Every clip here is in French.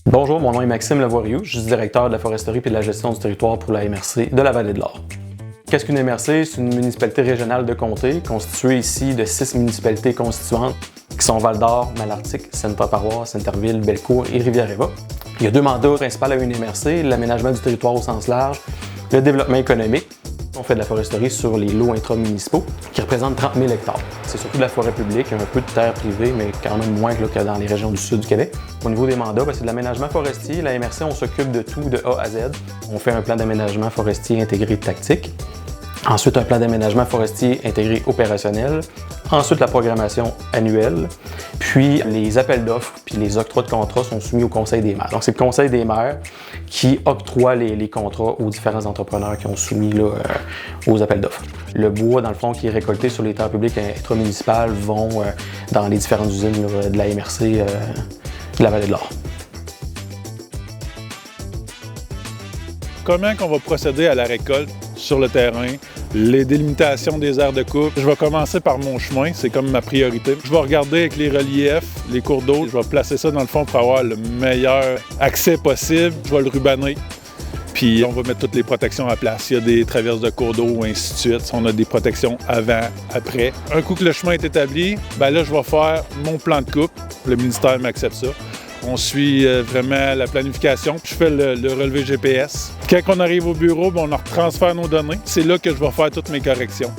Bonjour, mon nom est Maxime Lavoie-Rioux, je suis directeur de la foresterie et de la gestion du territoire pour la MRC de la Vallée de l'Or. Qu'est-ce qu'une MRC? C'est une municipalité régionale de comté, constituée ici de 6 municipalités constituantes, qui sont Val-d'Or, Malartic, Sainte-Paroisse, Centerville, Bellecour et Rivière-Éva. Il y a deux mandats principaux à une MRC, l'aménagement du territoire au sens large, le développement économique. On fait de la foresterie sur les lots intramunicipaux qui représentent 30 000 hectares. C'est surtout de la forêt publique, un peu de terre privée, mais quand même moins que dans les régions du sud du Québec. Au niveau des mandats, c'est de l'aménagement forestier. La MRC, on s'occupe de tout de A à Z. On fait un plan d'aménagement forestier intégré tactique. Ensuite, un plan d'aménagement forestier intégré opérationnel. Ensuite, la programmation annuelle. Puis, les appels d'offres puis les octrois de contrats sont soumis au Conseil des maires. Donc, c'est le Conseil des maires qui octroie les contrats aux différents entrepreneurs qui ont soumis aux appels d'offres. Le bois, dans le fond, qui est récolté sur les terres publiques intramunicipales vont dans les différentes usines de la MRC de la Vallée de l'Or. Comment on va procéder à la récolte sur le terrain, les délimitations des aires de coupe. Je vais commencer par mon chemin, c'est comme ma priorité. Je vais regarder avec les reliefs, les cours d'eau, je vais placer ça dans le fond pour avoir le meilleur accès possible. Je vais le rubaner, puis on va mettre toutes les protections à place. Il y a des traverses de cours d'eau, ainsi de suite. On a des protections avant, après. Un coup que le chemin est établi, bien là, je vais faire mon plan de coupe. Le ministère m'accepte ça. On suit vraiment la planification. Je fais le relevé GPS. Quand on arrive au bureau, on leur transfère nos données. C'est là que je vais faire toutes mes corrections.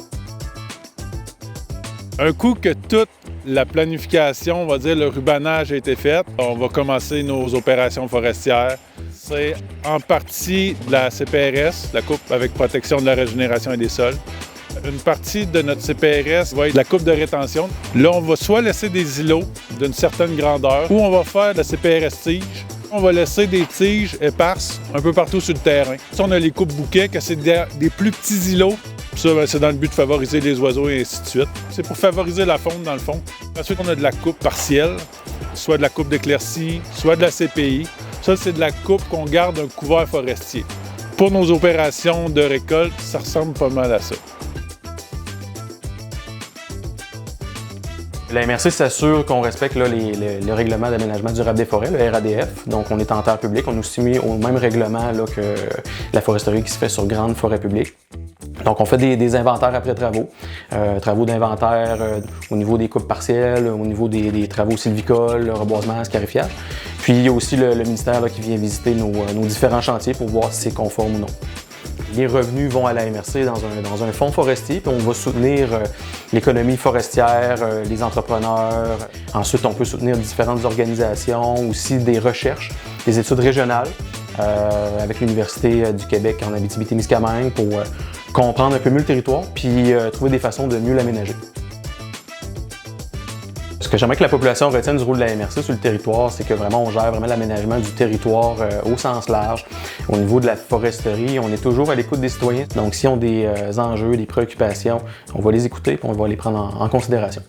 Un coup que toute la planification, on va dire le rubanage a été fait, on va commencer nos opérations forestières. C'est en partie de la CPRS, la coupe avec protection de la régénération et des sols. Une partie de notre CPRS va être la coupe de rétention. Là, on va soit laisser des îlots d'une certaine grandeur ou on va faire de la CPRS tige. On va laisser des tiges éparses un peu partout sur le terrain. Si on a les coupes bouquets, que c'est des plus petits îlots, ça, c'est dans le but de favoriser les oiseaux et ainsi de suite. C'est pour favoriser la faune, dans le fond. Ensuite, on a de la coupe partielle, soit de la coupe d'éclaircie, soit de la CPI. Ça, c'est de la coupe qu'on garde un couvert forestier. Pour nos opérations de récolte, ça ressemble pas mal à ça. La MRC s'assure qu'on respecte le règlement d'aménagement durable des forêts, le RADF. Donc, on est en terre publique. On nous soumet au même règlement que la foresterie qui se fait sur grande forêt publique. Donc, on fait des inventaires après travaux. Travaux d'inventaire au niveau des coupes partielles, au niveau des travaux sylvicoles, reboisement, scarifiage. Puis, il y a aussi le ministère qui vient visiter nos différents chantiers pour voir si c'est conforme ou non. Les revenus vont à la MRC dans un fonds forestier, puis on va soutenir l'économie forestière, les entrepreneurs. Ensuite, on peut soutenir différentes organisations, aussi des recherches, des études régionales avec l'Université du Québec en Abitibi-Témiscamingue pour comprendre un peu mieux le territoire, puis trouver des façons de mieux l'aménager. Ce que j'aimerais que la population retienne du rôle de la MRC sur le territoire, c'est que vraiment on gère vraiment l'aménagement du territoire au sens large. Au niveau de la foresterie, on est toujours à l'écoute des citoyens. Donc s'ils ont des enjeux, des préoccupations, on va les écouter et on va les prendre en considération.